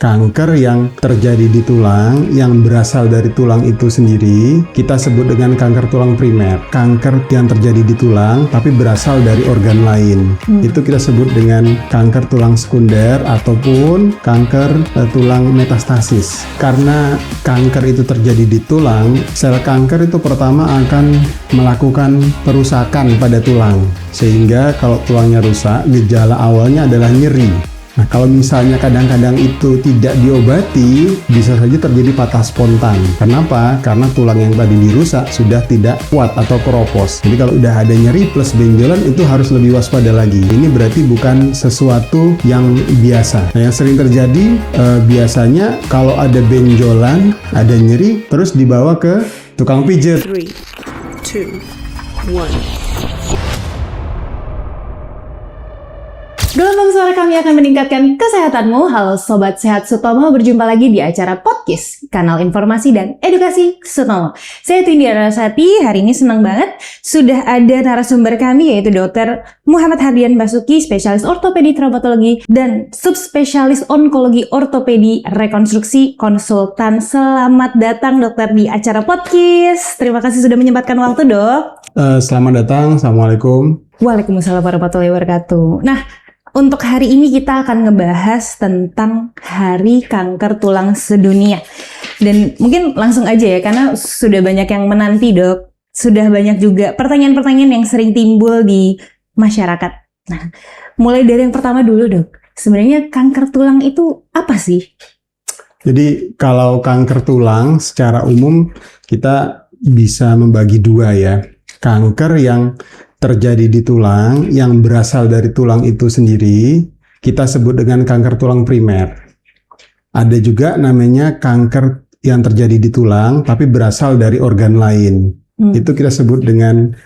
kanker yang terjadi di tulang yang berasal dari tulang itu sendiri kita sebut dengan kanker tulang primer. Kanker yang terjadi di tulang tapi berasal dari organ lain itu kita sebut dengan kanker tulang sekunder ataupun kanker tulang metastasis. Karena kanker itu terjadi di tulang, sel kanker itu pertama akan melakukan perusakan pada tulang, sehingga kalau tulangnya rusak, gejala awalnya adalah nyeri. Nah, kalau misalnya kadang-kadang itu tidak diobati, bisa saja terjadi patah spontan. Kenapa? Karena tulang yang tadi dirusak sudah tidak kuat atau keropos. Jadi kalau udah ada nyeri plus benjolan, itu harus lebih waspada lagi. Ini berarti bukan sesuatu yang biasa. Nah, yang sering terjadi biasanya kalau ada benjolan, ada nyeri, terus dibawa ke tukang pijat. 3, 2, 1. Gelombang suara kami akan meningkatkan kesehatanmu. Halo Sobat Sehat Sutomo, berjumpa lagi di acara podcast, kanal informasi dan edukasi Sutomo. Saya Twindy Arasati, hari ini senang banget sudah ada narasumber kami yaitu Dr. Muhammad Hardian Basuki, spesialis ortopedi traumatologi dan subspesialis onkologi ortopedi rekonstruksi konsultan. Selamat datang dokter di acara podcast. Terima kasih sudah menyempatkan waktu, Dok. Selamat datang, Assalamualaikum. Waalaikumsalam warahmatullahi wabarakatuh. Nah, untuk hari ini kita akan ngebahas tentang Hari Kanker Tulang Sedunia. Dan mungkin langsung aja ya, karena sudah banyak yang menanti, Dok. Sudah banyak juga pertanyaan-pertanyaan yang sering timbul di masyarakat. Nah, mulai dari yang pertama dulu, Dok. Sebenarnya kanker tulang itu apa sih? Jadi kalau kanker tulang secara umum kita bisa membagi dua ya. Kanker yang terjadi di tulang yang berasal dari tulang itu sendiri kita sebut dengan kanker tulang primer. Ada juga namanya kanker yang terjadi di tulang tapi berasal dari organ lain. Itu kita sebut dengan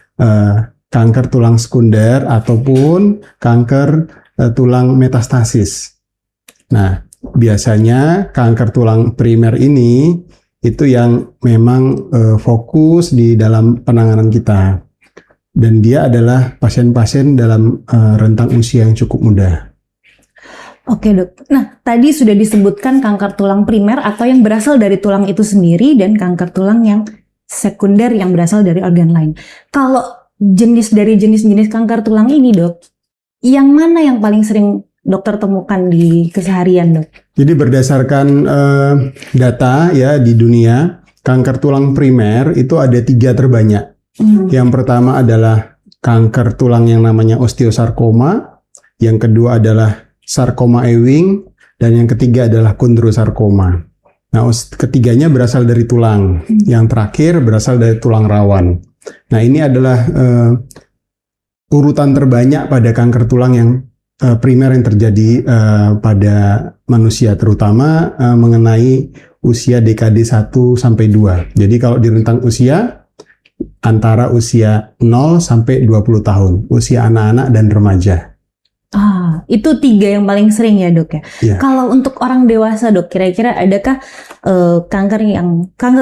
kanker tulang sekunder ataupun kanker tulang metastasis. Nah, biasanya kanker tulang primer ini itu yang memang fokus di dalam penanganan kita. Dan dia adalah pasien-pasien dalam rentang usia yang cukup muda. Oke, Dok. Nah, tadi sudah disebutkan kanker tulang primer atau yang berasal dari tulang itu sendiri dan kanker tulang yang sekunder yang berasal dari organ lain. Kalau jenis kanker tulang ini, Dok, yang mana yang paling sering dokter temukan di keseharian, Dok? Jadi berdasarkan data ya di dunia, kanker tulang primer itu ada 3 terbanyak. Yang pertama adalah kanker tulang yang namanya osteosarkoma, yang kedua adalah sarkoma Ewing, dan yang ketiga adalah kondrosarkoma. Nah, ketiganya berasal dari tulang, yang terakhir berasal dari tulang rawan. Nah, ini adalah urutan terbanyak pada kanker tulang yang primer yang terjadi pada manusia, terutama mengenai usia dekade 1 sampai 2. Jadi kalau di rentang usia antara usia 0 sampai 20 tahun, usia anak-anak dan remaja. Itu 3 yang paling sering ya, Dok ya. Ya. Kalau untuk orang dewasa, Dok, kira-kira adakah kanker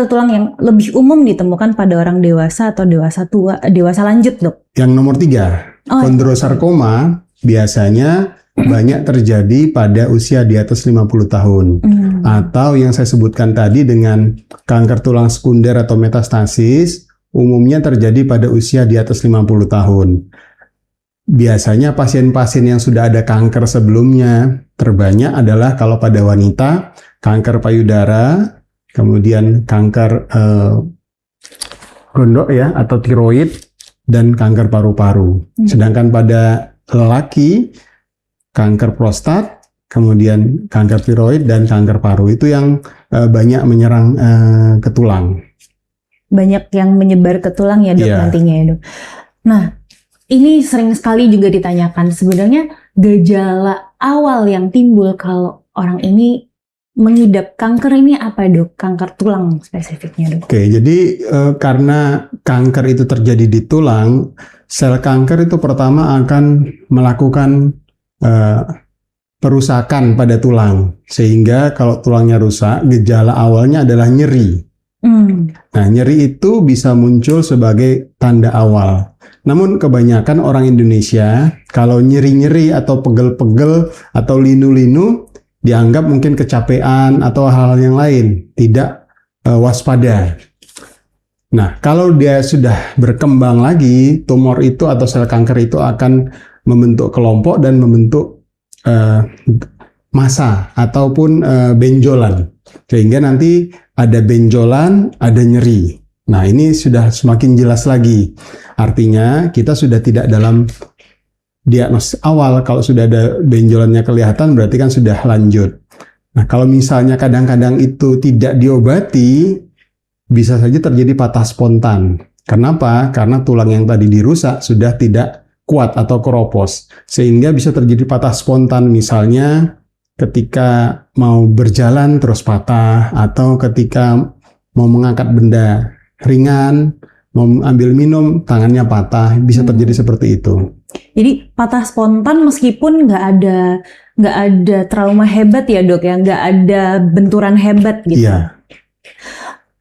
tulang yang lebih umum ditemukan pada orang dewasa atau dewasa tua, dewasa lanjut, Dok? Yang nomor 3, kondrosarkoma biasanya banyak terjadi pada usia di atas 50 tahun. Atau yang saya sebutkan tadi dengan kanker tulang sekunder atau metastasis, umumnya terjadi pada usia di atas 50 tahun. Biasanya pasien-pasien yang sudah ada kanker sebelumnya, terbanyak adalah kalau pada wanita, kanker payudara, kemudian kanker gondok ya atau tiroid, dan kanker paru-paru. Sedangkan pada lelaki, kanker prostat, kemudian kanker tiroid, dan kanker paru. Itu yang banyak menyerang ke tulang. Banyak yang menyebar ke tulang ya, Dok, nantinya ya, Dok. Nah, ini sering sekali juga ditanyakan, sebenarnya gejala awal yang timbul kalau orang ini mengidap kanker ini apa, Dok? Kanker tulang spesifiknya, Dok. Oke, jadi karena kanker itu terjadi di tulang, sel kanker itu pertama akan melakukan perusakan pada tulang. Sehingga kalau tulangnya rusak, gejala awalnya adalah nyeri. Nah, nyeri itu bisa muncul sebagai tanda awal. Namun kebanyakan orang Indonesia, kalau nyeri-nyeri atau pegel-pegel atau linu-linu, dianggap mungkin kecapean atau hal-hal yang lain, tidak waspada. Nah, kalau dia sudah berkembang lagi, tumor itu atau sel kanker itu akan membentuk kelompok dan membentuk massa ataupun benjolan. Sehingga nanti ada benjolan, ada nyeri. Nah, ini sudah semakin jelas lagi. Artinya kita sudah tidak dalam diagnosis awal. Kalau sudah ada benjolannya kelihatan berarti kan sudah lanjut. Nah, kalau misalnya kadang-kadang itu tidak diobati, bisa saja terjadi patah spontan. Kenapa? Karena tulang yang tadi dirusak sudah tidak kuat atau keropos. Sehingga bisa terjadi patah spontan, misalnya ketika mau berjalan terus patah, atau ketika mau mengangkat benda ringan, mau ambil minum, tangannya patah, bisa terjadi seperti itu. Jadi patah spontan meskipun nggak ada trauma hebat ya dok ya, nggak ada benturan hebat gitu. Iya.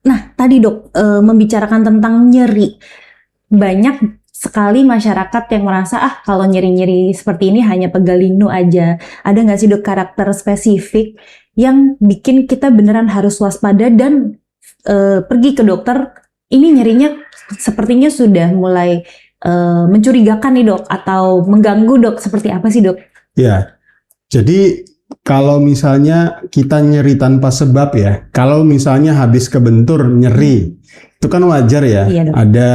Nah tadi dok membicarakan tentang nyeri, banyak sekali masyarakat yang merasa kalau nyeri-nyeri seperti ini hanya pegal linu aja. Ada nggak sih dok karakter spesifik yang bikin kita beneran harus waspada dan pergi ke dokter? Ini nyerinya sepertinya sudah mulai mencurigakan nih dok, atau mengganggu dok, seperti apa sih dok? Ya, jadi kalau misalnya kita nyeri tanpa sebab ya, kalau misalnya habis kebentur nyeri, itu kan wajar ya, Iya, dok. ada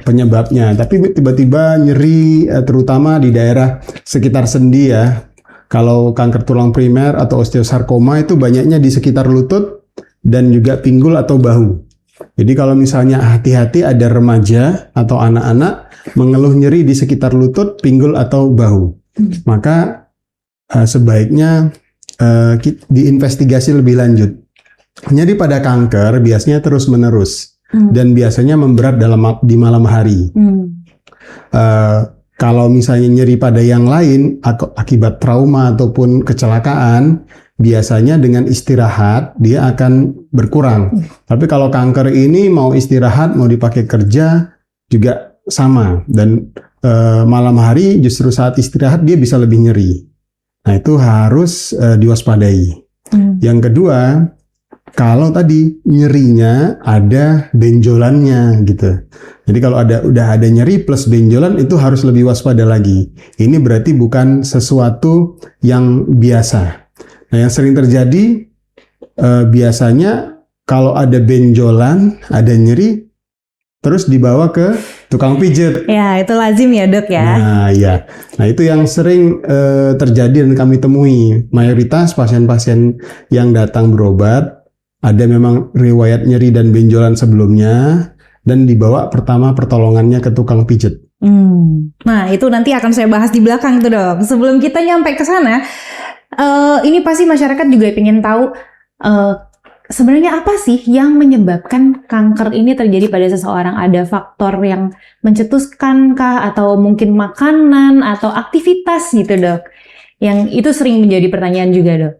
penyebabnya. Tapi tiba-tiba nyeri, terutama di daerah sekitar sendi ya. Kalau kanker tulang primer atau osteosarkoma itu banyaknya di sekitar lutut dan juga pinggul atau bahu. Jadi kalau misalnya hati-hati ada remaja atau anak-anak mengeluh nyeri di sekitar lutut, pinggul atau bahu, maka sebaiknya diinvestigasi lebih lanjut. Nyeri pada kanker biasanya terus-menerus dan biasanya memberat di malam hari. Kalau misalnya nyeri pada yang lain akibat trauma ataupun kecelakaan, biasanya dengan istirahat dia akan berkurang. Tapi kalau kanker ini mau istirahat, mau dipakai kerja juga sama. Dan malam hari justru saat istirahat dia bisa lebih nyeri. Nah itu harus diwaspadai. Yang kedua, kalau tadi nyerinya ada benjolannya gitu. Jadi kalau udah ada nyeri plus benjolan itu harus lebih waspada lagi. Ini berarti bukan sesuatu yang biasa. Nah, yang sering terjadi biasanya kalau ada benjolan, ada nyeri, terus dibawa ke tukang pijat. Ya, itu lazim ya dok ya. Nah, ya. Nah, itu yang sering terjadi dan kami temui. Mayoritas pasien-pasien yang datang berobat, ada memang riwayat nyeri dan benjolan sebelumnya, dan dibawa pertama pertolongannya ke tukang pijat. Nah, itu nanti akan saya bahas di belakang tuh dok. Sebelum kita nyampe ke sana, ini pasti masyarakat juga ingin tahu sebenarnya apa sih yang menyebabkan kanker ini terjadi pada seseorang? Ada faktor yang mencetuskan kah, atau mungkin makanan atau aktivitas gitu dok? Yang itu sering menjadi pertanyaan juga dok.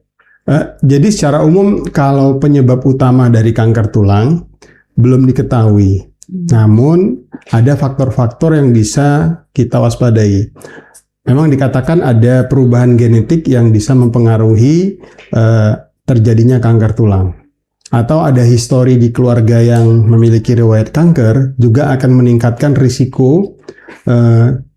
Jadi secara umum kalau penyebab utama dari kanker tulang belum diketahui. Namun ada faktor-faktor yang bisa kita waspadai. Memang dikatakan ada perubahan genetik yang bisa mempengaruhi terjadinya kanker tulang. Atau ada histori di keluarga yang memiliki riwayat kanker juga akan meningkatkan risiko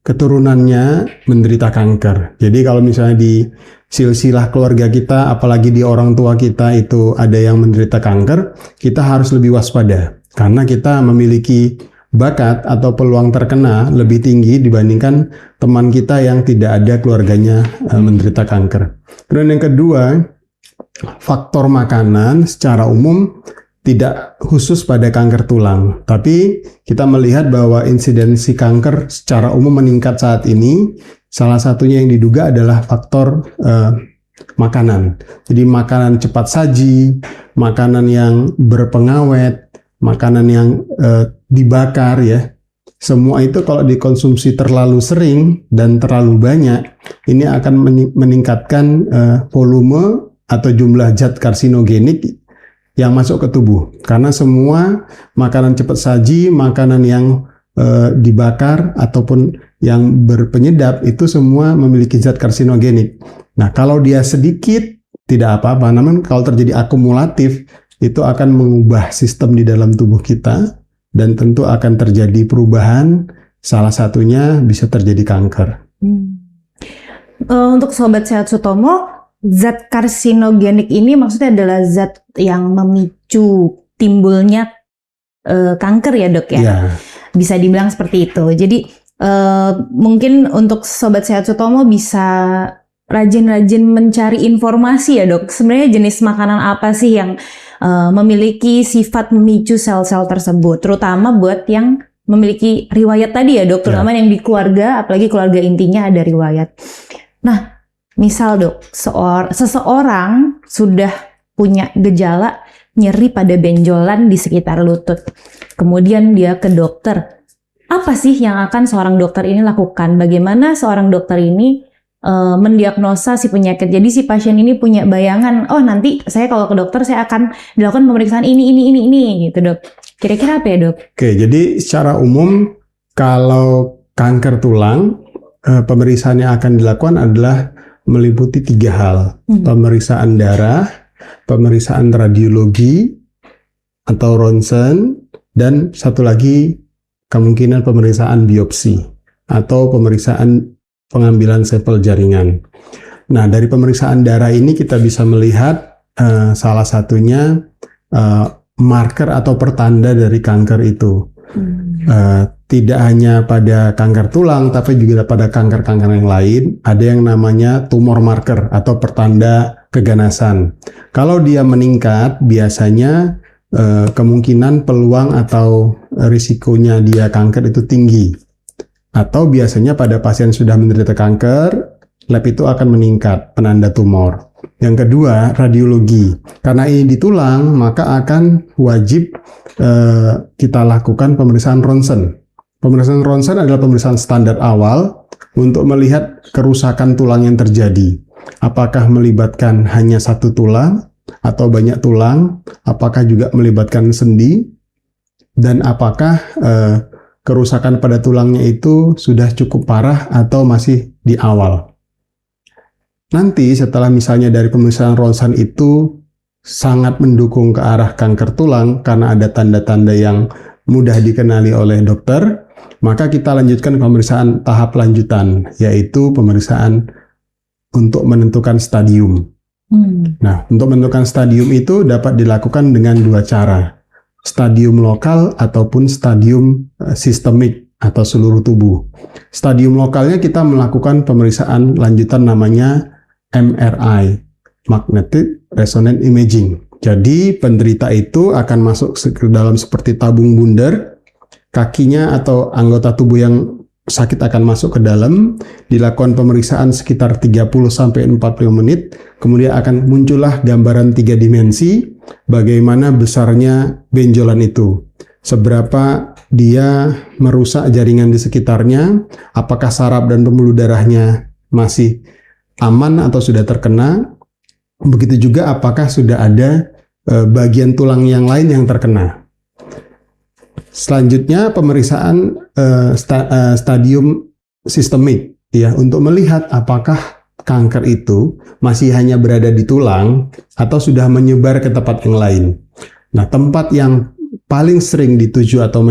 keturunannya menderita kanker. Jadi kalau misalnya di silsilah keluarga kita, apalagi di orang tua kita itu ada yang menderita kanker, kita harus lebih waspada. Karena kita memiliki bakat atau peluang terkena lebih tinggi dibandingkan teman kita yang tidak ada keluarganya menderita kanker. Kemudian yang kedua, faktor makanan secara umum tidak khusus pada kanker tulang, tapi kita melihat bahwa insidensi kanker secara umum meningkat saat ini. Salah satunya yang diduga adalah faktor makanan. Jadi makanan cepat saji, makanan yang berpengawet, makanan yang dibakar ya. Semua itu kalau dikonsumsi terlalu sering dan terlalu banyak, ini akan meningkatkan volume atau jumlah zat karsinogenik yang masuk ke tubuh. Karena semua makanan cepat saji, makanan yang dibakar ataupun yang berpenyedap itu semua memiliki zat karsinogenik. Nah, kalau dia sedikit tidak apa-apa. Namun kalau terjadi akumulatif, itu akan mengubah sistem di dalam tubuh kita dan tentu akan terjadi perubahan. Salah satunya bisa terjadi kanker. Untuk Sobat Sehat Sutomo, zat karsinogenik ini maksudnya adalah zat yang memicu timbulnya kanker ya dok ya? Ya. Bisa dibilang seperti itu. Jadi mungkin untuk Sobat Sehat Sutomo bisa rajin-rajin mencari informasi ya dok. Sebenarnya jenis makanan apa sih yang memiliki sifat memicu sel-sel tersebut, terutama buat yang memiliki riwayat tadi ya dok, terutama yang di keluarga, apalagi keluarga intinya ada riwayat. Nah, misal dok, seseorang sudah punya gejala nyeri pada benjolan di sekitar lutut, kemudian dia ke dokter. Apa sih yang akan seorang dokter ini lakukan? Bagaimana seorang dokter ini mendiagnosa si penyakit? Jadi si pasien ini punya bayangan, oh nanti saya kalau ke dokter saya akan dilakukan pemeriksaan ini gitu dok. Kira-kira apa ya dok? Oke, jadi secara umum kalau kanker tulang, pemeriksaan yang akan dilakukan adalah meliputi 3 hal. Pemeriksaan darah, pemeriksaan radiologi atau ronsen, dan satu lagi kemungkinan pemeriksaan biopsi atau pemeriksaan pengambilan sampel jaringan. Nah, dari pemeriksaan darah ini kita bisa melihat salah satunya marker atau pertanda dari kanker itu. Tidak hanya pada kanker tulang, tapi juga pada kanker-kanker yang lain, ada yang namanya tumor marker atau pertanda keganasan. Kalau dia meningkat, biasanya kemungkinan peluang atau risikonya dia kanker itu tinggi. Atau biasanya pada pasien sudah menderita kanker, lab itu akan meningkat penanda tumor. Yang kedua, radiologi. Karena ini di tulang, maka akan wajib kita lakukan pemeriksaan ronsen. Pemeriksaan ronsen adalah pemeriksaan standar awal untuk melihat kerusakan tulang yang terjadi. Apakah melibatkan hanya satu tulang atau banyak tulang? Apakah juga melibatkan sendi? Dan apakah kerusakan pada tulangnya itu sudah cukup parah atau masih di awal? Nanti setelah misalnya dari pemeriksaan ronsen itu sangat mendukung ke arah kanker tulang karena ada tanda-tanda yang mudah dikenali oleh dokter, maka kita lanjutkan pemeriksaan tahap lanjutan, yaitu pemeriksaan untuk menentukan stadium. Nah, untuk menentukan stadium itu dapat dilakukan dengan 2 cara. Stadium lokal ataupun stadium sistemik atau seluruh tubuh. Stadium lokalnya kita melakukan pemeriksaan lanjutan namanya MRI, Magnetic Resonance Imaging. Jadi penderita itu akan masuk ke dalam seperti tabung bundar, kakinya atau anggota tubuh yang sakit akan masuk ke dalam, dilakukan pemeriksaan sekitar 30-40 menit, kemudian akan muncullah gambaran 3 dimensi, bagaimana besarnya benjolan itu, seberapa dia merusak jaringan di sekitarnya, apakah saraf dan pembuluh darahnya masih aman atau sudah terkena, begitu juga apakah sudah ada bagian tulang yang lain yang terkena. Selanjutnya pemeriksaan stadium sistemik ya, untuk melihat apakah kanker itu masih hanya berada di tulang atau sudah menyebar ke tempat yang lain. Nah, tempat yang paling sering dituju atau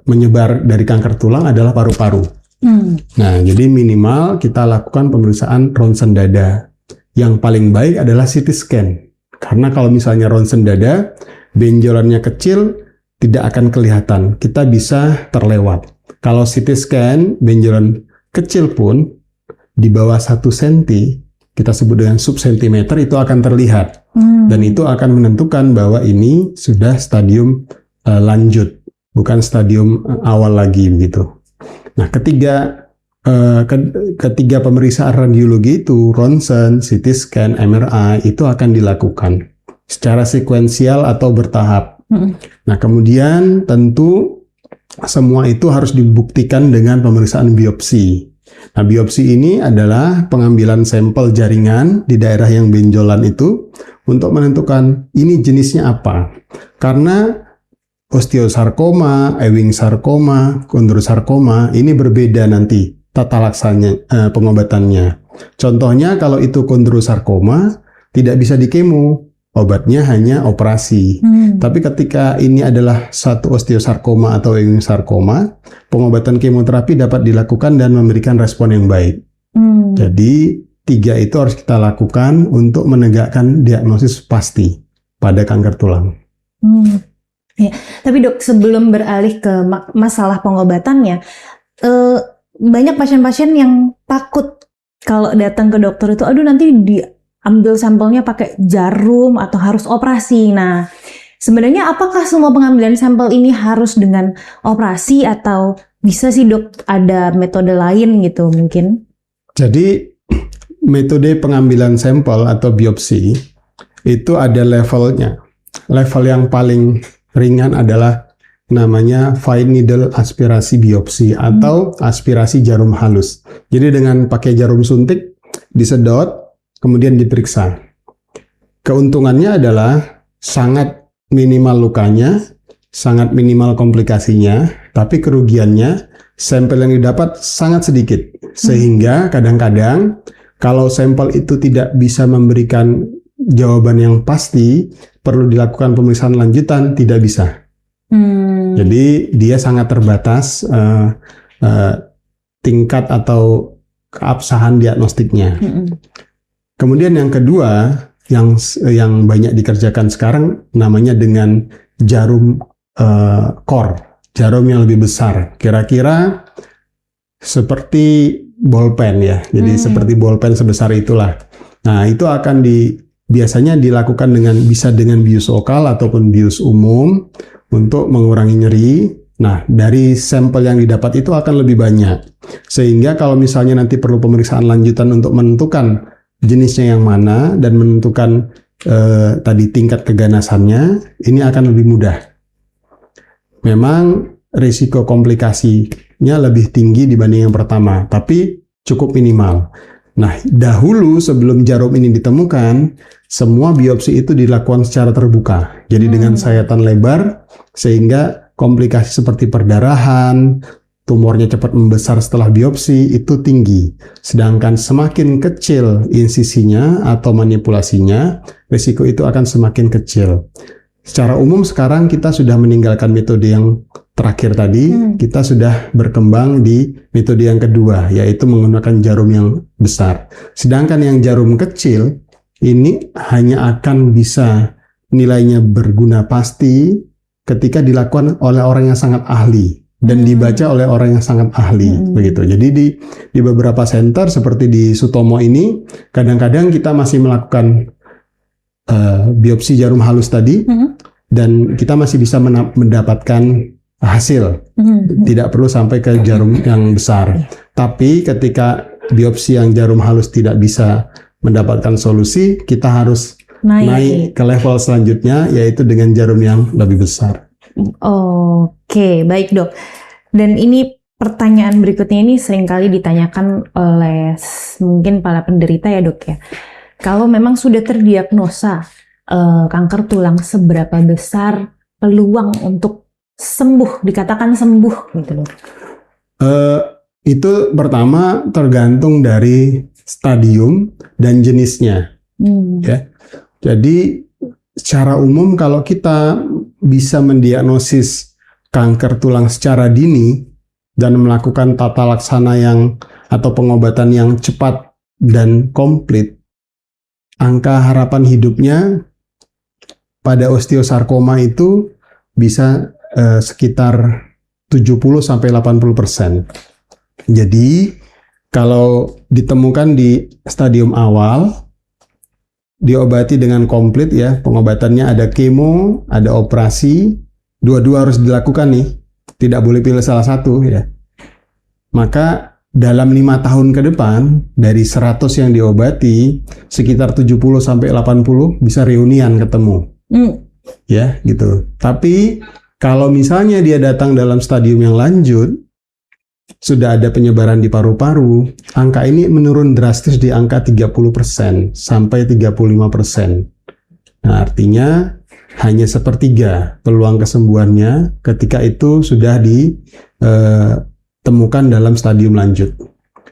menyebar dari kanker tulang adalah paru-paru. Nah, jadi minimal kita lakukan pemeriksaan ronsen dada. Yang paling baik adalah CT scan. Karena kalau misalnya ronsen dada, benjolannya kecil, tidak akan kelihatan, kita bisa terlewat. Kalau CT scan, benjolan kecil pun di bawah 1 cm, kita sebut dengan subsentimeter, itu akan terlihat. Dan itu akan menentukan bahwa ini sudah stadium lanjut, bukan stadium awal lagi begitu. Nah, ketiga pemeriksaan radiologi itu, ronsen, CT scan, MRI, itu akan dilakukan secara sekuensial atau bertahap. Nah, kemudian tentu semua itu harus dibuktikan dengan pemeriksaan biopsi. Nah, biopsi ini adalah pengambilan sampel jaringan di daerah yang benjolan itu untuk menentukan ini jenisnya apa. Karena osteosarkoma, Ewing sarkoma, kondrosarkoma ini berbeda nanti tata laksananya, pengobatannya. Contohnya kalau itu kondrosarkoma, tidak bisa dikemo, obatnya hanya operasi. Tapi ketika ini adalah satu osteosarkoma atau sarkoma, pengobatan kemoterapi dapat dilakukan dan memberikan respon yang baik. Jadi 3 itu harus kita lakukan untuk menegakkan diagnosis pasti pada kanker tulang. Ya. Tapi dok, sebelum beralih ke masalah pengobatannya, banyak pasien-pasien yang takut kalau datang ke dokter itu, aduh nanti diambil sampelnya pakai jarum atau harus operasi. Nah, sebenarnya apakah semua pengambilan sampel ini harus dengan operasi atau bisa sih dok ada metode lain gitu mungkin? Jadi metode pengambilan sampel atau biopsi itu ada levelnya. Level yang paling ringan adalah namanya fine needle aspirasi biopsi atau aspirasi jarum halus. Jadi dengan pakai jarum suntik, disedot, kemudian diperiksa. Keuntungannya adalah sangat minimal lukanya, sangat minimal komplikasinya, tapi kerugiannya sampel yang didapat sangat sedikit. Sehingga kadang-kadang kalau sampel itu tidak bisa memberikan jawaban yang pasti, perlu dilakukan pemeriksaan lanjutan, tidak bisa. Jadi dia sangat terbatas tingkat atau keabsahan diagnostiknya. Kemudian yang kedua yang banyak dikerjakan sekarang namanya dengan jarum core, jarum yang lebih besar. Kira-kira seperti bolpen ya. Jadi seperti bolpen sebesar itulah. Nah, itu akan biasanya dilakukan bisa dengan bius lokal ataupun bius umum untuk mengurangi nyeri. Nah, dari sampel yang didapat itu akan lebih banyak. Sehingga kalau misalnya nanti perlu pemeriksaan lanjutan untuk menentukan jenisnya yang mana dan menentukan tadi tingkat keganasannya, ini akan lebih mudah. Memang risiko komplikasinya lebih tinggi dibanding yang pertama, tapi cukup minimal. Nah, dahulu sebelum jarum ini ditemukan, semua biopsi itu dilakukan secara terbuka. Jadi dengan sayatan lebar, sehingga komplikasi seperti perdarahan, tumornya cepat membesar setelah biopsi, itu tinggi. Sedangkan semakin kecil insisinya atau manipulasinya, risiko itu akan semakin kecil. Secara umum sekarang kita sudah meninggalkan metode yang terakhir tadi, kita sudah berkembang di metode yang kedua, yaitu menggunakan jarum yang besar. Sedangkan yang jarum kecil, ini hanya akan bisa nilainya berguna pasti ketika dilakukan oleh orang yang sangat ahli dan dibaca oleh orang yang sangat ahli, begitu. Jadi di beberapa center seperti di Sutomo ini, kadang-kadang kita masih melakukan biopsi jarum halus tadi, dan kita masih bisa mendapatkan hasil, tidak perlu sampai ke jarum yang besar. Tapi ketika biopsi yang jarum halus tidak bisa mendapatkan solusi, kita harus naik ke level selanjutnya, yaitu dengan jarum yang lebih besar. Oke, baik dok. Dan ini pertanyaan berikutnya ini seringkali ditanyakan oleh mungkin para penderita ya dok ya. Kalau memang sudah terdiagnosa kanker tulang, seberapa besar peluang untuk sembuh, dikatakan sembuh gitu loh? Itu pertama tergantung dari stadium dan jenisnya. Ya. Jadi secara umum kalau kita bisa mendiagnosis kanker tulang secara dini dan melakukan tata laksana atau pengobatan yang cepat dan komplit, angka harapan hidupnya pada osteosarkoma itu bisa sekitar 70-80%. Jadi kalau ditemukan di stadium awal, diobati dengan komplit ya, pengobatannya ada kemo, ada operasi, dua-dua harus dilakukan nih, tidak boleh pilih salah satu ya. Maka dalam 5 tahun ke depan, dari 100 yang diobati, sekitar 70-80 bisa reunian ketemu. Ya gitu. Tapi kalau misalnya dia datang dalam stadium yang lanjut, sudah ada penyebaran di paru-paru, angka ini menurun drastis di angka 30% sampai 35%. Nah, artinya hanya sepertiga peluang kesembuhannya ketika itu sudah ditemukan dalam stadium lanjut.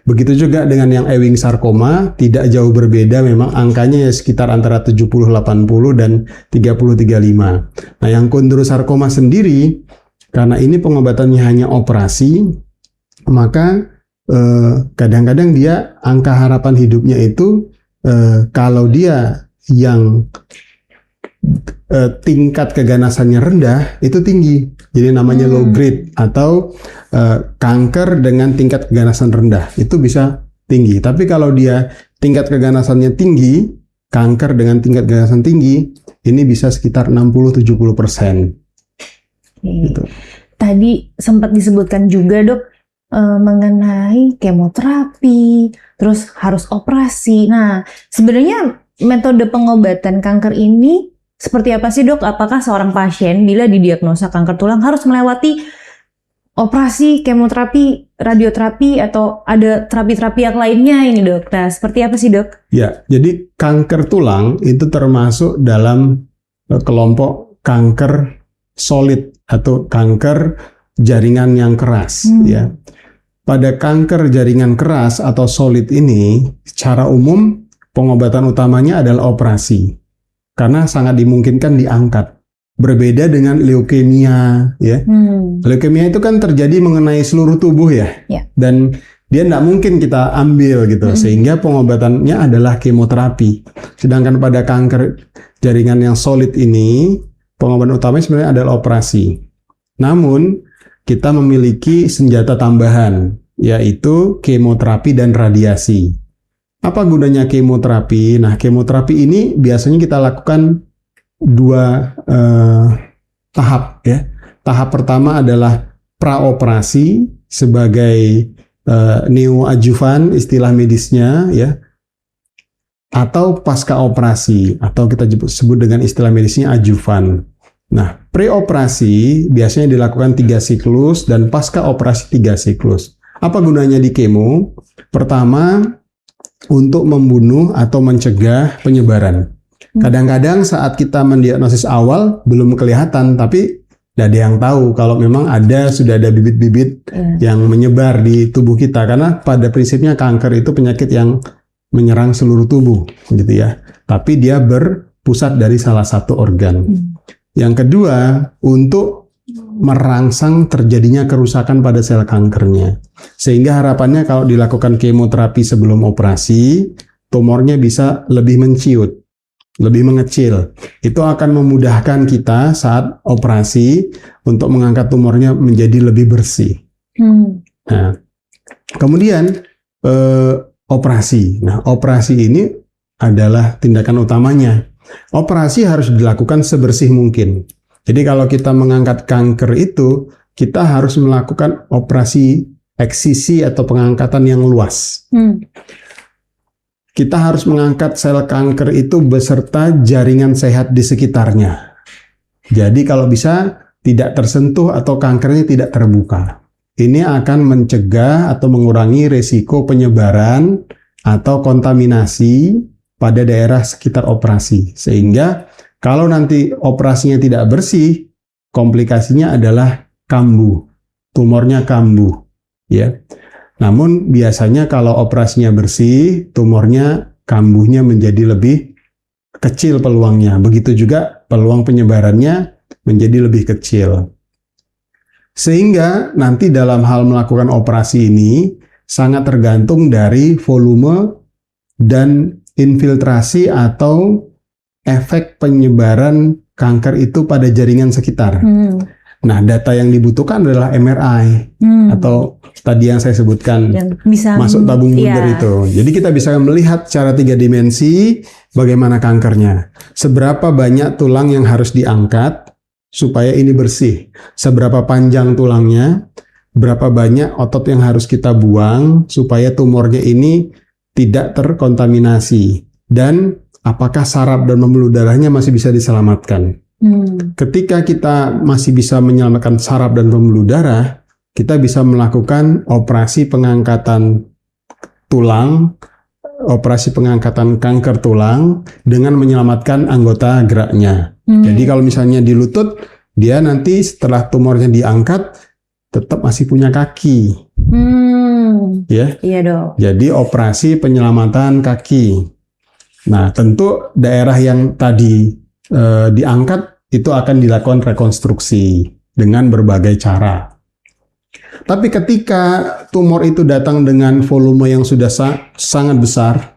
Begitu juga dengan yang Ewing sarkoma, tidak jauh berbeda, memang angkanya ya sekitar antara 70-80 dan 30-35. Nah, yang kondrosarkoma sendiri, karena ini pengobatannya hanya operasi, maka kadang-kadang dia angka harapan hidupnya itu kalau dia yang tingkat keganasannya rendah itu tinggi, jadi namanya low grade atau kanker dengan tingkat keganasan rendah itu bisa tinggi. Tapi kalau dia tingkat keganasannya tinggi, kanker dengan tingkat keganasan tinggi ini bisa sekitar 60-70%. Gitu. Tadi sempat disebutkan juga dok mengenai kemoterapi, terus harus operasi. Nah, sebenarnya metode pengobatan kanker ini seperti apa sih dok? Apakah seorang pasien bila didiagnosa kanker tulang harus melewati operasi, kemoterapi, radioterapi, atau ada terapi-terapi yang lainnya ini dok? Nah, seperti apa sih dok? Ya, jadi kanker tulang itu termasuk dalam kelompok kanker solid atau kanker jaringan yang keras. Ya. Pada kanker jaringan keras atau solid ini, secara umum pengobatan utamanya adalah operasi, karena sangat dimungkinkan diangkat. Berbeda dengan leukemia, ya. Leukemia itu kan terjadi mengenai seluruh tubuh ya, dan dia tidak mungkin kita ambil gitu, sehingga pengobatannya adalah kemoterapi. Sedangkan pada kanker jaringan yang solid ini, pengobatan utamanya sebenarnya adalah operasi. Namun kita memiliki senjata tambahan, yaitu kemoterapi dan radiasi. Apa gunanya kemoterapi? Nah, kemoterapi ini biasanya kita lakukan dua tahap ya. Tahap pertama adalah praoperasi sebagai neoadjuvan istilah medisnya ya, atau pasca operasi atau kita sebut dengan istilah medisnya adjuvan. Nah, preoperasi biasanya dilakukan 3 siklus dan pasca operasi 3 siklus. Apa gunanya di kemo? Pertama, untuk membunuh atau mencegah penyebaran. Kadang-kadang saat kita mendiagnosis awal belum kelihatan, tapi tidak ada yang tahu kalau memang sudah ada bibit-bibit yang menyebar di tubuh kita. Karena pada prinsipnya kanker itu penyakit yang menyerang seluruh tubuh, gitu ya. Tapi dia berpusat dari salah satu organ. Yang kedua, untuk merangsang terjadinya kerusakan pada sel kankernya. Sehingga harapannya kalau dilakukan kemoterapi sebelum operasi, tumornya bisa lebih menciut, lebih mengecil. Itu akan memudahkan kita saat operasi untuk mengangkat tumornya menjadi lebih bersih. Nah, kemudian operasi. Nah, operasi ini adalah tindakan utamanya. Operasi harus dilakukan sebersih mungkin. Jadi kalau kita mengangkat kanker itu, kita harus melakukan operasi eksisi atau pengangkatan yang luas. Kita harus mengangkat sel kanker itu beserta jaringan sehat di sekitarnya. Jadi kalau bisa tidak tersentuh atau kankernya tidak terbuka. Ini akan mencegah atau mengurangi risiko penyebaran atau kontaminasi pada daerah sekitar operasi. Sehingga kalau nanti operasinya tidak bersih, komplikasinya adalah kambuh. Tumornya kambuh, ya. Namun biasanya kalau operasinya bersih, tumornya kambuhnya menjadi lebih kecil peluangnya. Begitu juga peluang penyebarannya menjadi lebih kecil. Sehingga nanti dalam hal melakukan operasi ini sangat tergantung dari volume dan infiltrasi atau efek penyebaran kanker itu pada jaringan sekitar. Nah, data yang dibutuhkan adalah MRI atau tadi yang saya sebutkan yang bisa masuk tabung bundar itu. Jadi kita bisa melihat secara 3 dimensi bagaimana kankernya. Seberapa banyak tulang yang harus diangkat supaya ini bersih. Seberapa panjang tulangnya, berapa banyak otot yang harus kita buang supaya tumornya ini tidak terkontaminasi, dan apakah saraf dan pembuluh darahnya masih bisa diselamatkan. Ketika kita masih bisa menyelamatkan saraf dan pembuluh darah, kita bisa melakukan operasi pengangkatan tulang, operasi pengangkatan kanker tulang dengan menyelamatkan anggota geraknya. Jadi kalau misalnya di lutut, dia nanti setelah tumornya diangkat tetap masih punya kaki. Ya. Iya dok. Jadi operasi penyelamatan kaki. Nah, tentu daerah yang tadi diangkat itu akan dilakukan rekonstruksi dengan berbagai cara. Tapi ketika tumor itu datang dengan volume yang sudah sangat besar,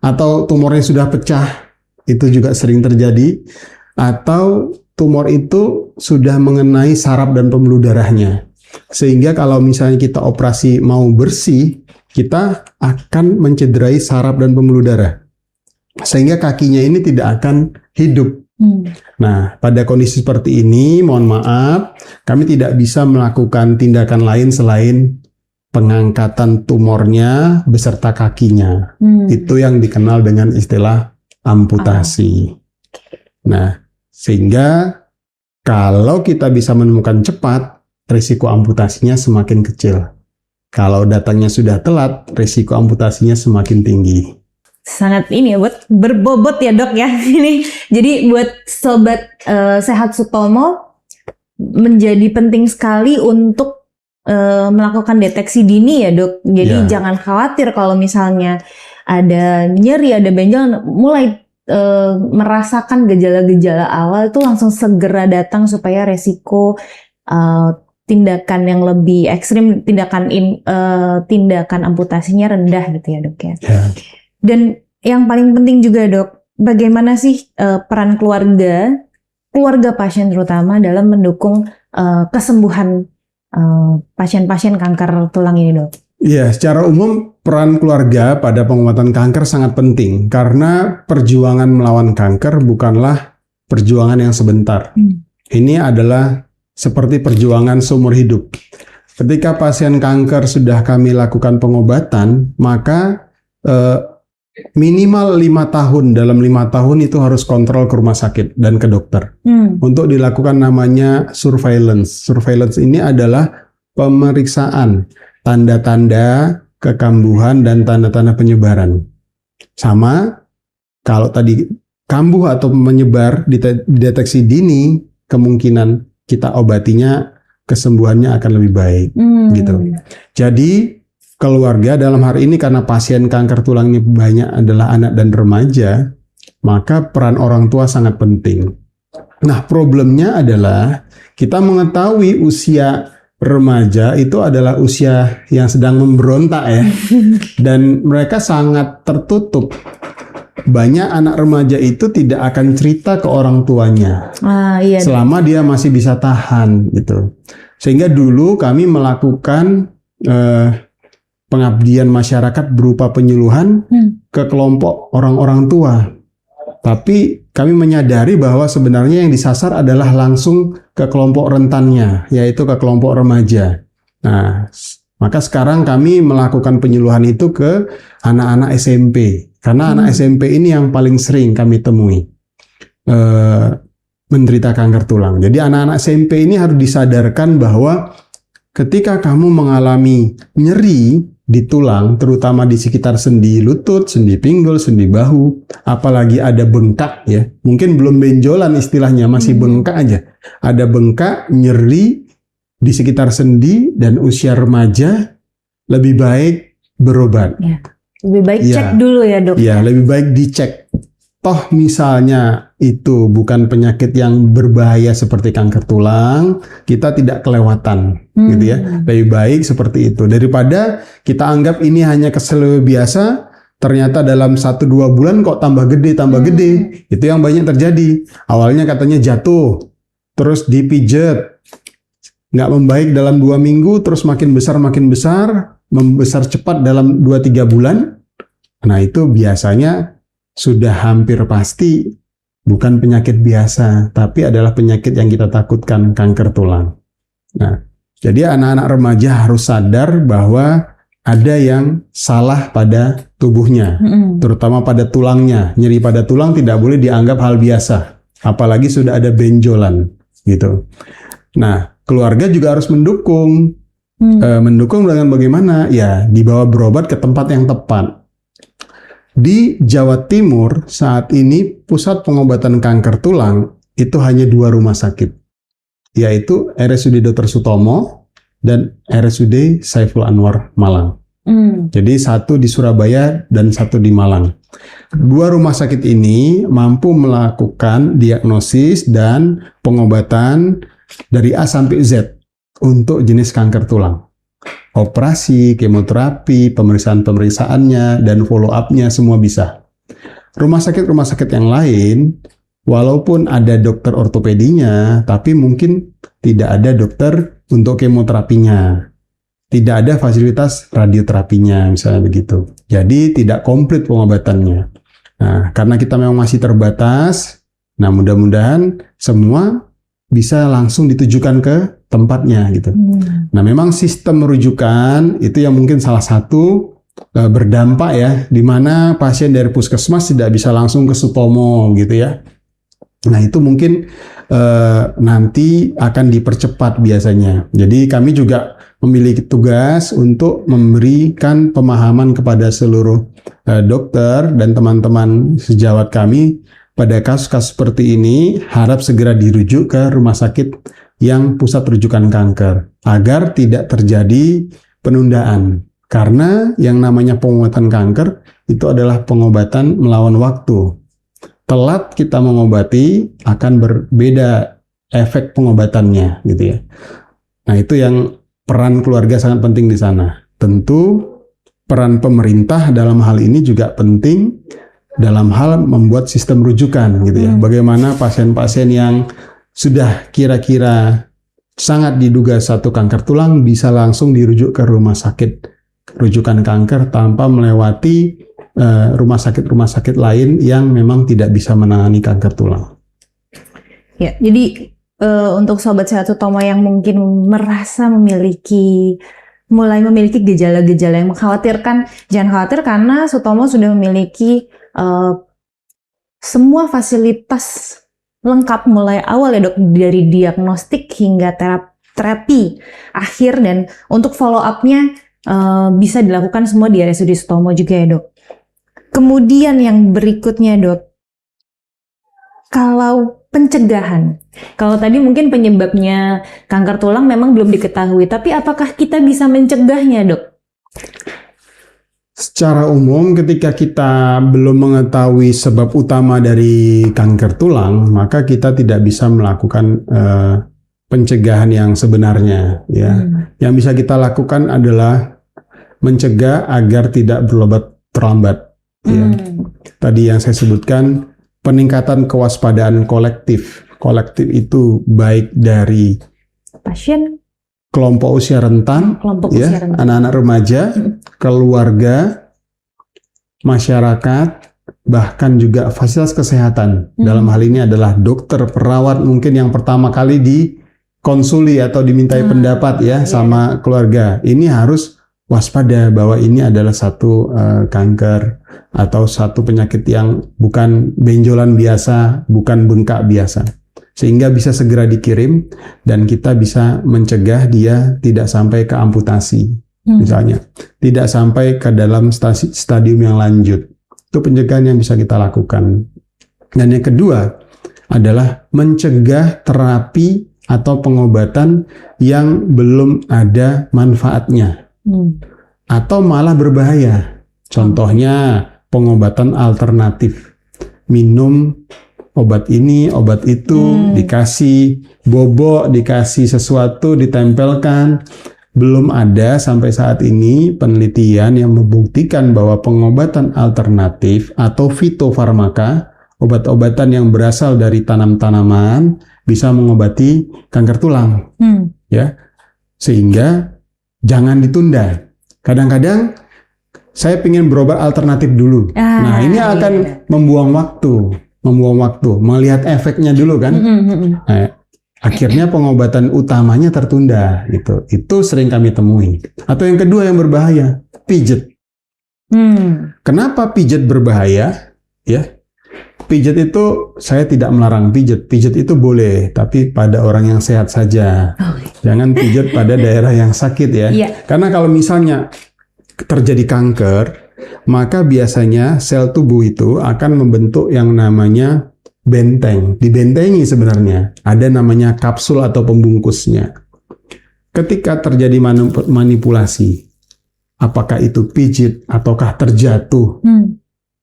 atau tumornya sudah pecah, itu juga sering terjadi, atau tumor itu sudah mengenai saraf dan pembuluh darahnya. Sehingga kalau misalnya kita operasi mau bersih, kita akan mencederai saraf dan pembuluh darah. Sehingga kakinya ini tidak akan hidup. Nah, pada kondisi seperti ini, mohon maaf, kami tidak bisa melakukan tindakan lain selain pengangkatan tumornya beserta kakinya. Itu yang dikenal dengan istilah amputasi. Nah, sehingga kalau kita bisa menemukan cepat, risiko amputasinya semakin kecil. Kalau datangnya sudah telat, risiko amputasinya semakin tinggi. Sangat ini ya, buat berbobot ya dok ya. Ini jadi buat sobat Sehat Sutomo menjadi penting sekali untuk melakukan deteksi dini ya dok. Jadi jangan khawatir kalau misalnya ada nyeri, ada benjol, mulai merasakan gejala-gejala awal itu langsung segera datang supaya resiko tindakan yang lebih ekstrim, tindakan amputasinya rendah gitu ya dok ya. Dan yang paling penting juga dok, bagaimana sih peran keluarga pasien terutama dalam mendukung kesembuhan pasien-pasien kanker tulang ini dok? Iya, secara umum peran keluarga pada pengobatan kanker sangat penting karena perjuangan melawan kanker bukanlah perjuangan yang sebentar. Ini adalah seperti perjuangan seumur hidup. Ketika pasien kanker sudah kami lakukan pengobatan, maka minimal 5 tahun, dalam 5 tahun itu harus kontrol ke rumah sakit dan ke dokter. Untuk dilakukan namanya surveillance. Surveillance ini adalah pemeriksaan tanda-tanda kekambuhan dan tanda-tanda penyebaran. Sama, kalau tadi kambuh atau menyebar dideteksi dini, kemungkinan kita obatinya, kesembuhannya akan lebih baik. Gitu. Jadi keluarga dalam hari ini karena pasien kanker tulangnya banyak adalah anak dan remaja, maka peran orang tua sangat penting. Nah, problemnya adalah kita mengetahui usia remaja itu adalah usia yang sedang memberontak ya, dan mereka sangat tertutup. Banyak anak remaja itu tidak akan cerita ke orang tuanya selama dia masih bisa tahan gitu. Sehingga dulu kami melakukan pengabdian masyarakat berupa penyuluhan ke kelompok orang-orang tua. Tapi kami menyadari bahwa sebenarnya yang disasar adalah langsung ke kelompok rentannya, yaitu ke kelompok remaja. Nah, maka sekarang kami melakukan penyuluhan itu ke anak-anak SMP. Karena anak SMP ini yang paling sering kami temui menderita kanker tulang. Jadi anak-anak SMP ini harus disadarkan bahwa ketika kamu mengalami nyeri di tulang, terutama di sekitar sendi lutut, sendi pinggul, sendi bahu, apalagi ada bengkak ya, mungkin belum benjolan istilahnya, masih bengkak aja. Ada bengkak, nyeri di sekitar sendi dan usia remaja, lebih baik berobat. Lebih baik cek dulu ya dok. Ya, lebih baik dicek. Toh misalnya itu bukan penyakit yang berbahaya seperti kanker tulang, kita tidak kelewatan, gitu ya. Lebih baik seperti itu daripada kita anggap ini hanya kesel biasa, ternyata dalam 1-2 bulan kok tambah gede. Itu yang banyak terjadi. Awalnya katanya jatuh, terus dipijet, nggak membaik dalam 2 minggu, terus makin besar, membesar cepat dalam 2-3 bulan. Nah, itu biasanya sudah hampir pasti bukan penyakit biasa, tapi adalah penyakit yang kita takutkan, kanker tulang. Nah, jadi anak-anak remaja harus sadar bahwa ada yang salah pada tubuhnya, terutama pada tulangnya. Nyeri pada tulang tidak boleh dianggap hal biasa, apalagi sudah ada benjolan, gitu. Nah, keluarga juga harus mendukung. Mendukung dengan bagaimana? Ya, dibawa berobat ke tempat yang tepat. Di Jawa Timur saat ini pusat pengobatan kanker tulang itu hanya 2 rumah sakit, yaitu RSUD Dr. Sutomo dan RSUD Saiful Anwar Malang. Jadi satu di Surabaya dan satu di Malang. Dua rumah sakit ini mampu melakukan diagnosis dan pengobatan dari A sampai Z untuk jenis kanker tulang. Operasi, kemoterapi, pemeriksaan-pemeriksaannya, dan follow up-nya semua bisa. Rumah sakit yang lain, walaupun ada dokter ortopedinya, tapi mungkin tidak ada dokter untuk kemoterapinya. Tidak ada fasilitas radioterapinya, misalnya begitu. Jadi tidak komplit pengobatannya. Nah, karena kita memang masih terbatas, nah mudah-mudahan semua bisa langsung ditujukan ke tempatnya gitu. Nah, memang sistem rujukan itu yang mungkin salah satu berdampak ya, di mana pasien dari puskesmas tidak bisa langsung ke Sutomo gitu ya. Nah, itu mungkin nanti akan dipercepat biasanya. Jadi kami juga memiliki tugas untuk memberikan pemahaman kepada seluruh dokter dan teman-teman sejawat kami pada kasus-kasus seperti ini, harap segera dirujuk ke rumah sakit yang pusat rujukan kanker agar tidak terjadi penundaan. Karena yang namanya pengobatan kanker itu adalah pengobatan melawan waktu. Telat kita mengobati akan berbeda efek pengobatannya gitu ya. Nah, itu yang peran keluarga sangat penting di sana. Tentu peran pemerintah dalam hal ini juga penting dalam hal membuat sistem rujukan gitu ya. Bagaimana pasien-pasien yang sudah kira-kira sangat diduga satu kanker tulang bisa langsung dirujuk ke rumah sakit rujukan kanker tanpa melewati rumah sakit lain yang memang tidak bisa menangani kanker tulang. Ya, jadi untuk Sobat Sehat Sutomo yang mungkin merasa mulai memiliki gejala-gejala yang mengkhawatirkan, jangan khawatir karena Sutomo sudah memiliki semua fasilitas lengkap mulai awal ya dok, dari diagnostik hingga terapi akhir, dan untuk follow up-nya bisa dilakukan semua di RSUD Sutomo juga ya dok. Kemudian yang berikutnya dok, kalau pencegahan, kalau tadi mungkin penyebabnya kanker tulang memang belum diketahui, tapi apakah kita bisa mencegahnya dok? Secara umum ketika kita belum mengetahui sebab utama dari kanker tulang, maka kita tidak bisa melakukan pencegahan yang sebenarnya ya. Yang bisa kita lakukan adalah mencegah agar tidak berobat terlambat ya. Tadi yang saya sebutkan, peningkatan kewaspadaan kolektif. Kolektif itu baik dari Pasien, kelompok usia rentan, anak-anak remaja, keluarga, masyarakat, bahkan juga fasilitas kesehatan. Dalam hal ini adalah dokter, perawat mungkin yang pertama kali dikonsuli atau dimintai pendapat ya sama keluarga. Ini harus waspada bahwa ini adalah satu kanker atau satu penyakit yang bukan benjolan biasa, bukan bengkak biasa. Sehingga bisa segera dikirim dan kita bisa mencegah dia tidak sampai ke amputasi. Misalnya, tidak sampai ke dalam stadium yang lanjut. Itu pencegahan yang bisa kita lakukan. Dan yang kedua adalah mencegah terapi atau pengobatan yang belum ada manfaatnya. Atau malah berbahaya. Contohnya pengobatan alternatif. Minum obat ini, obat itu, dikasih bobok, dikasih sesuatu, ditempelkan. Belum ada sampai saat ini penelitian yang membuktikan bahwa pengobatan alternatif atau fitofarmaka, obat-obatan yang berasal dari tanam-tanaman, bisa mengobati kanker tulang. Ya, sehingga jangan ditunda. Kadang-kadang saya ingin berobat alternatif dulu. Nah, ini akan membuang waktu, melihat efeknya dulu kan. Nah, akhirnya pengobatan utamanya tertunda gitu. Itu sering kami temui. Atau yang kedua yang berbahaya, pijet. Kenapa pijet berbahaya? Ya, pijet itu saya tidak melarang pijet. Pijet itu boleh, tapi pada orang yang sehat saja. Jangan pijet pada daerah yang sakit ya. Karena kalau misalnya terjadi kanker, maka biasanya sel tubuh itu akan membentuk yang namanya benteng. Dibentengi sebenarnya. Ada namanya kapsul atau pembungkusnya. ketika terjadi manipulasi, apakah itu pijit ataukah terjatuh,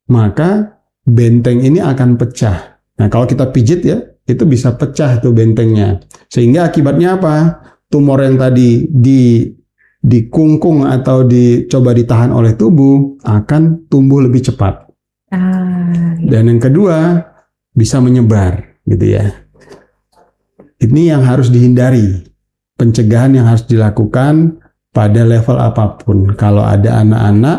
maka benteng ini akan pecah. Nah, kalau kita pijit ya, itu bisa pecah tuh bentengnya. Sehingga akibatnya apa? Tumor yang tadi dikungkung atau dicoba ditahan oleh tubuh akan tumbuh lebih cepat. Dan yang kedua, bisa menyebar, gitu ya. Ini yang harus dihindari. Pencegahan yang harus dilakukan pada level apapun. Kalau ada anak-anak,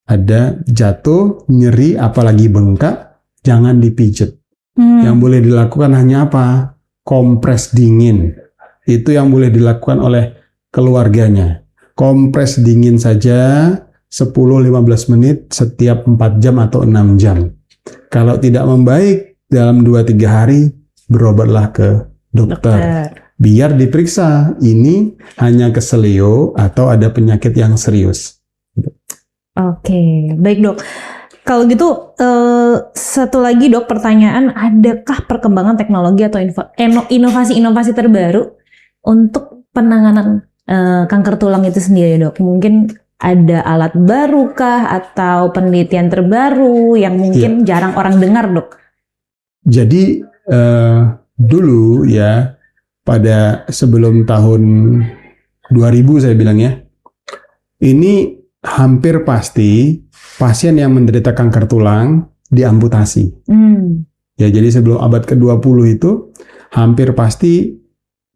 ada jatuh, nyeri, apalagi bengkak, jangan dipijit. Yang boleh dilakukan hanya apa? Kompres dingin. Itu yang boleh dilakukan oleh keluarganya. Kompres dingin saja 10-15 menit setiap 4 jam atau 6 jam. Kalau tidak membaik dalam 2-3 hari, berobatlah ke dokter. Biar diperiksa ini hanya keselio atau ada penyakit yang serius. Oke, baik dok. Kalau gitu satu lagi dok, pertanyaan, adakah perkembangan teknologi atau inovasi-inovasi terbaru untuk penanganan kanker tulang itu sendiri dok? Mungkin ada alat baru kah atau penelitian terbaru yang mungkin jarang orang dengar dok? Jadi dulu ya, pada sebelum tahun 2000 saya bilang ya, ini hampir pasti pasien yang menderita kanker tulang diamputasi. Ya, jadi sebelum abad ke-20 itu hampir pasti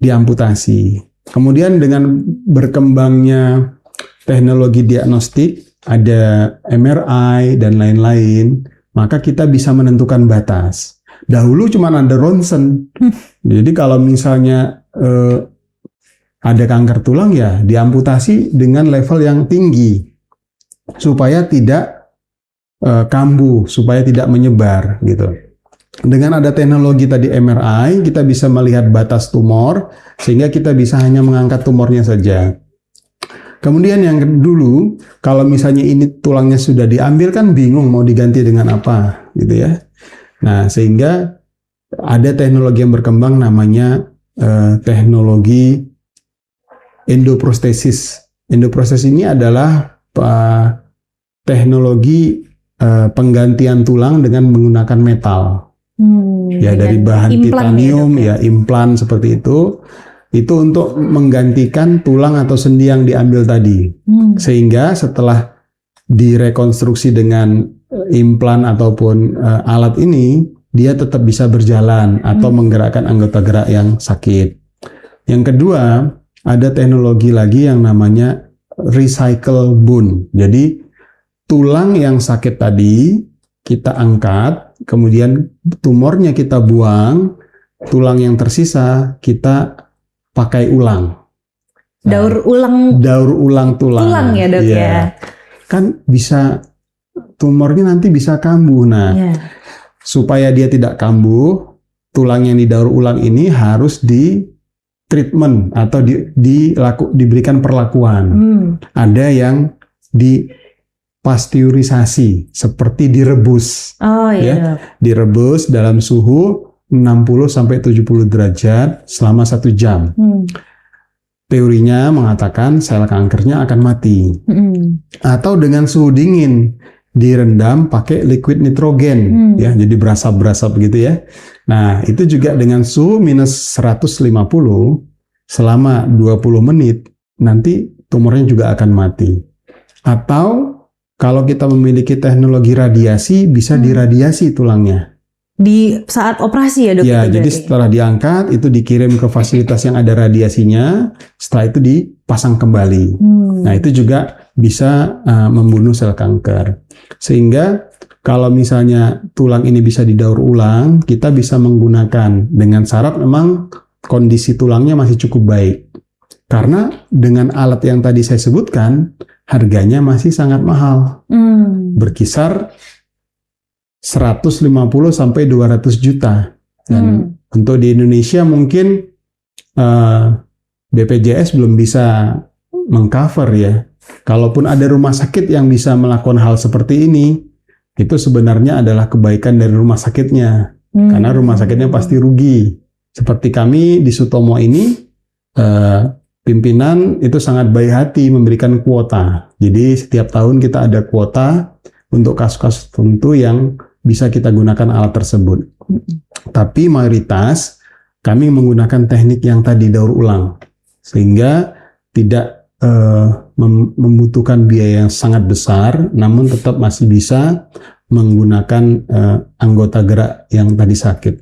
diamputasi. Kemudian dengan berkembangnya teknologi diagnostik, ada MRI dan lain-lain, maka kita bisa menentukan batas. Dahulu cuma ada ronsen. Jadi kalau misalnya ada kanker tulang ya diamputasi dengan level yang tinggi supaya tidak kambuh, supaya tidak menyebar gitu. Dengan ada teknologi tadi MRI, kita bisa melihat batas tumor sehingga kita bisa hanya mengangkat tumornya saja. Kemudian yang dulu, kalau misalnya ini tulangnya sudah diambil kan bingung mau diganti dengan apa gitu ya. Nah, sehingga ada teknologi yang berkembang namanya teknologi endoprostesis. Endoprostesis ini adalah teknologi penggantian tulang dengan menggunakan metal. Ya, dari bahan titanium, ya implan seperti itu. Itu untuk menggantikan tulang atau sendi yang diambil tadi. Sehingga setelah direkonstruksi dengan implan ataupun alat ini, dia tetap bisa berjalan atau menggerakkan anggota gerak yang sakit. Yang kedua, ada teknologi lagi yang namanya recycle bone. Jadi tulang yang sakit tadi kita angkat, kemudian tumornya kita buang, tulang yang tersisa kita pakai ulang. Daur ulang tulang. Tulang ya dok ya. Kan bisa, tumornya nanti bisa kambuh. Nah, supaya dia tidak kambuh, tulang yang didaur ulang ini harus di treatment atau diberikan perlakuan. Ada yang dipasteurisasi, seperti direbus. Direbus dalam suhu 60-70 derajat selama 1 jam. Teorinya mengatakan sel kankernya akan mati. Atau dengan suhu dingin, direndam pakai liquid nitrogen, ya, jadi berasap-berasap gitu ya. Nah, itu juga dengan suhu minus 150 selama 20 menit, nanti tumornya juga akan mati. Atau kalau kita memiliki teknologi radiasi, bisa diradiasi tulangnya. Di saat operasi ya dok? Ya, jadi setelah diangkat, itu dikirim ke fasilitas yang ada radiasinya, setelah itu dipasang kembali. Nah, itu juga bisa membunuh sel kanker. Sehingga kalau misalnya tulang ini bisa didaur ulang, kita bisa menggunakan dengan syarat memang kondisi tulangnya masih cukup baik. Karena dengan alat yang tadi saya sebutkan, harganya masih sangat mahal. Berkisar 150 sampai 200 juta. Dan untuk di Indonesia mungkin BPJS belum bisa mengcover ya. Kalaupun ada rumah sakit yang bisa melakukan hal seperti ini, itu sebenarnya adalah kebaikan dari rumah sakitnya. Karena rumah sakitnya pasti rugi. Seperti kami di Sutomo ini, pimpinan itu sangat baik hati memberikan kuota. Jadi setiap tahun kita ada kuota untuk kasus-kasus tertentu yang bisa kita gunakan alat tersebut. Tapi mayoritas kami menggunakan teknik yang tadi daur ulang, sehingga tidak membutuhkan biaya yang sangat besar, namun tetap masih bisa menggunakan anggota gerak yang tadi sakit.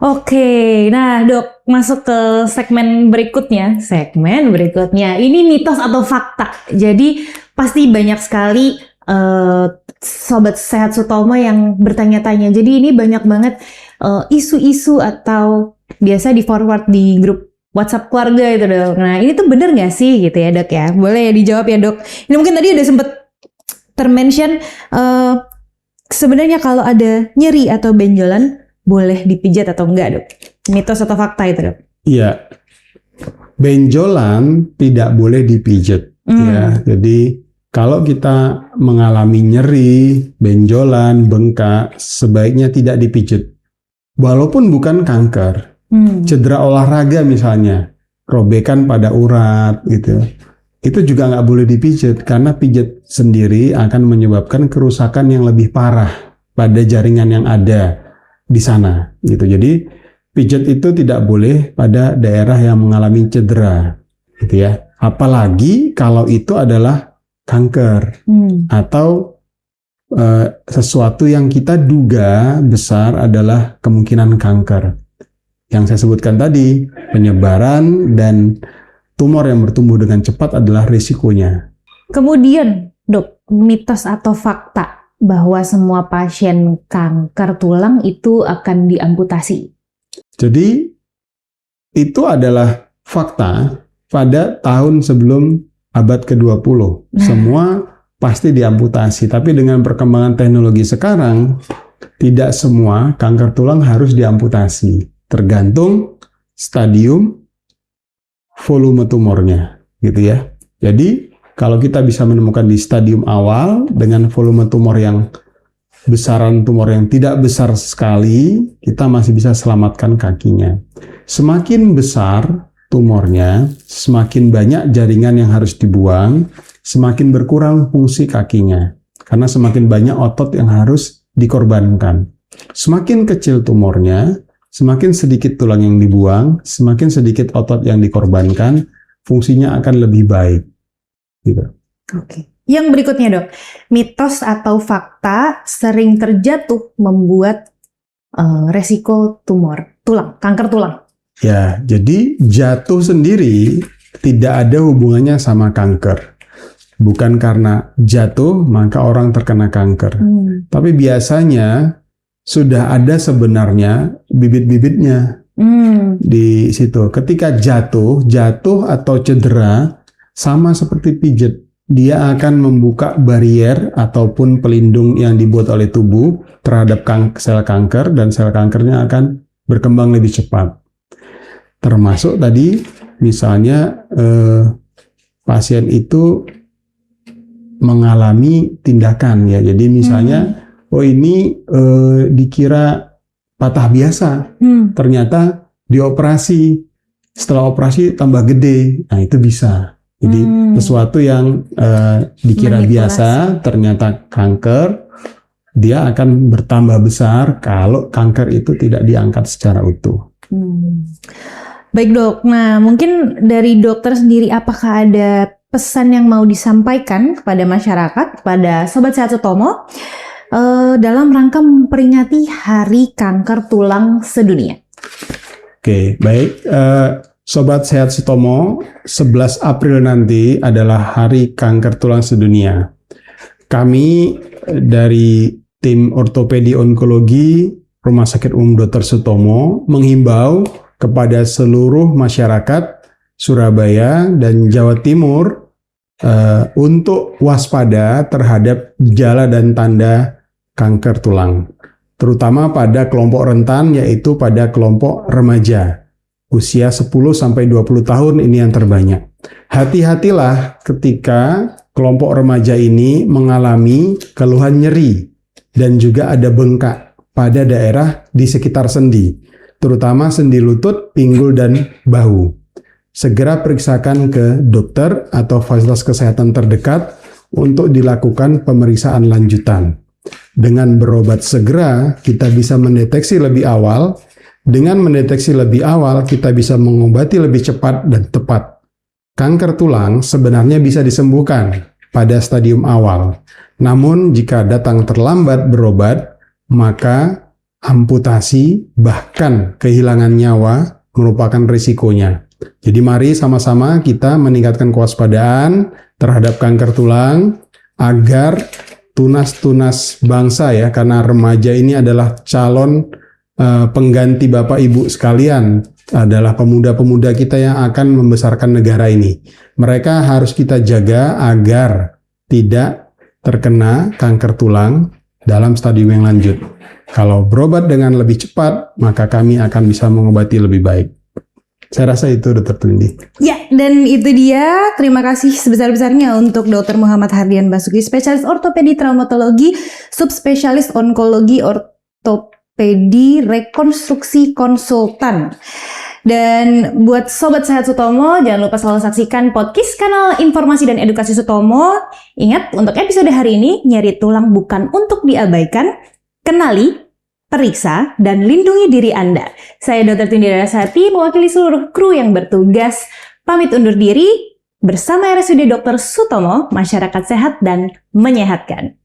Oke, nah dok, masuk ke segmen berikutnya. Ini mitos atau fakta. Jadi pasti banyak sekali Sobat Sehat Sutomo yang bertanya-tanya. Jadi ini banyak banget isu-isu atau biasa di forward di grup WhatsApp keluarga itu dok. Nah ini tuh bener nggak sih gitu ya dok ya? Boleh ya dijawab ya dok. Ini mungkin tadi udah sempet termention sebenarnya kalau ada nyeri atau benjolan boleh dipijat atau enggak dok? Mitos atau fakta itu dok? Iya, benjolan tidak boleh dipijat. Ya, jadi kalau kita mengalami nyeri, benjolan, bengkak, sebaiknya tidak dipijat. Walaupun bukan kanker. Cedera olahraga misalnya, robekan pada urat gitu, itu juga nggak boleh dipijat karena pijat sendiri akan menyebabkan kerusakan yang lebih parah pada jaringan yang ada di sana gitu. Jadi pijat itu tidak boleh pada daerah yang mengalami cedera gitu ya. Apalagi kalau itu adalah kanker atau sesuatu yang kita duga besar adalah kemungkinan kanker. Yang saya sebutkan tadi, penyebaran dan tumor yang bertumbuh dengan cepat adalah risikonya. Kemudian, dok, mitos atau fakta bahwa semua pasien kanker tulang itu akan diamputasi? Jadi, itu adalah fakta pada tahun sebelum abad ke-20. Semua pasti diamputasi, tapi dengan perkembangan teknologi sekarang, tidak semua kanker tulang harus diamputasi. Tergantung stadium volume tumornya, gitu ya. Jadi, kalau kita bisa menemukan di stadium awal dengan volume tumor yang besaran tumor yang tidak besar sekali, kita masih bisa selamatkan kakinya. Semakin besar tumornya, semakin banyak jaringan yang harus dibuang, semakin berkurang fungsi kakinya. Karena semakin banyak otot yang harus dikorbankan. Semakin kecil tumornya, semakin sedikit tulang yang dibuang, semakin sedikit otot yang dikorbankan, fungsinya akan lebih baik. Gitu. Oke. Yang berikutnya dok, mitos atau fakta sering terjatuh membuat resiko tumor tulang, kanker tulang. Ya, jadi jatuh sendiri tidak ada hubungannya sama kanker. Bukan karena jatuh maka orang terkena kanker. Tapi biasanya sudah ada sebenarnya bibit-bibitnya di situ. Ketika jatuh atau cedera sama seperti pijat, dia akan membuka barier ataupun pelindung yang dibuat oleh tubuh terhadap sel kanker dan sel kankernya akan berkembang lebih cepat. Termasuk tadi misalnya pasien itu mengalami tindakan ya. Jadi misalnya oh ini dikira patah biasa, ternyata dioperasi, setelah operasi tambah gede, nah itu bisa. Jadi sesuatu yang dikira biasa, ternyata kanker, dia akan bertambah besar kalau kanker itu tidak diangkat secara utuh. Baik dok, nah mungkin dari dokter sendiri apakah ada pesan yang mau disampaikan kepada masyarakat, kepada Sobat Sehat Sutomo, dalam rangka memperingati Hari Kanker Tulang Sedunia? Oke, baik. Sobat Sehat Sutomo, 11 April nanti adalah Hari Kanker Tulang Sedunia. Kami dari tim ortopedi onkologi Rumah Sakit Umum Dr. Sutomo menghimbau kepada seluruh masyarakat Surabaya dan Jawa Timur untuk waspada terhadap gejala dan tanda kanker tulang, terutama pada kelompok rentan, yaitu pada kelompok remaja. Usia 10-20 tahun ini yang terbanyak. Hati-hatilah ketika kelompok remaja ini mengalami keluhan nyeri dan juga ada bengkak pada daerah di sekitar sendi, terutama sendi lutut, pinggul, dan bahu. segera periksakan ke dokter atau fasilitas kesehatan terdekat untuk dilakukan pemeriksaan lanjutan. Dengan berobat segera, kita bisa mendeteksi lebih awal. Dengan mendeteksi lebih awal, kita bisa mengobati lebih cepat dan tepat. Kanker tulang sebenarnya bisa disembuhkan pada stadium awal. Namun, jika datang terlambat berobat, maka amputasi bahkan kehilangan nyawa merupakan risikonya. Jadi mari sama-sama kita meningkatkan kewaspadaan terhadap kanker tulang agar tunas-tunas bangsa ya, karena remaja ini adalah calon pengganti Bapak Ibu sekalian, adalah pemuda-pemuda kita yang akan membesarkan negara ini. Mereka harus kita jaga agar tidak terkena kanker tulang dalam stadium yang lanjut. Kalau berobat dengan lebih cepat, maka kami akan bisa mengobati lebih baik. Saya rasa itu, Dr. Twindi. Ya, dan itu dia. Terima kasih sebesar-besarnya untuk Dr. Muhammad Hardian Basuki, spesialis ortopedi traumatologi, subspesialis onkologi ortopedi rekonstruksi konsultan. Dan buat Sobat Sehat Sutomo, jangan lupa selalu saksikan podcast kanal Informasi dan Edukasi Sutomo. Ingat, untuk episode hari ini, nyeri tulang bukan untuk diabaikan. Kenali, periksa, dan lindungi diri Anda. Saya Dr. Twindi Darasati, mewakili seluruh kru yang bertugas, pamit undur diri bersama RSUD Dr. Sutomo, masyarakat sehat dan menyehatkan.